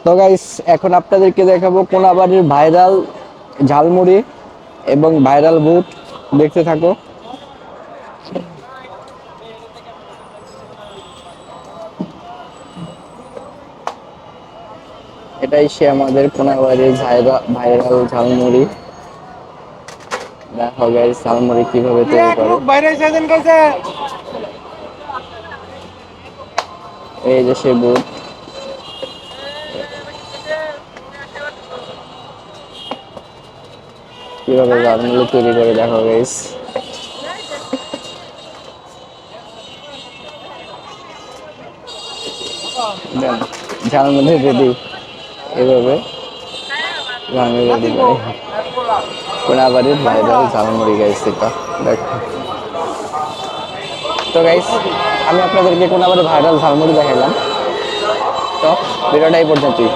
তো গাইস, এখন আপনাদেরকে দেখাবো কোনাবাড়ির ভাইরাল ঝালমুড়ি এবং ভাইরাল বুট। দেখতে থাকো। এটাই সে আমাদের কোনাবাড়ির ভাইরাল ঝালমুড়ি। দেখো গাইস, ঝালমুড়ি কিভাবে তৈরি করে। এই যে সে বুট কিভাবে ঝালমুড়ি তৈরি করে, দেখো গাইস। ঝালমুড়ি রেডি, এভাবে ঝালমুড়ি রেডি করে কোনাবাড়ির ভাইরাল ঝালমুড়ি গাইস। এটা দেখো। তো গাইস, আমি আপনাদেরকে কোনাবাড়ির ভাইরাল ঝালমুড়ি দেখাইলাম। তো ভিডিওটা এই পর্যন্তই।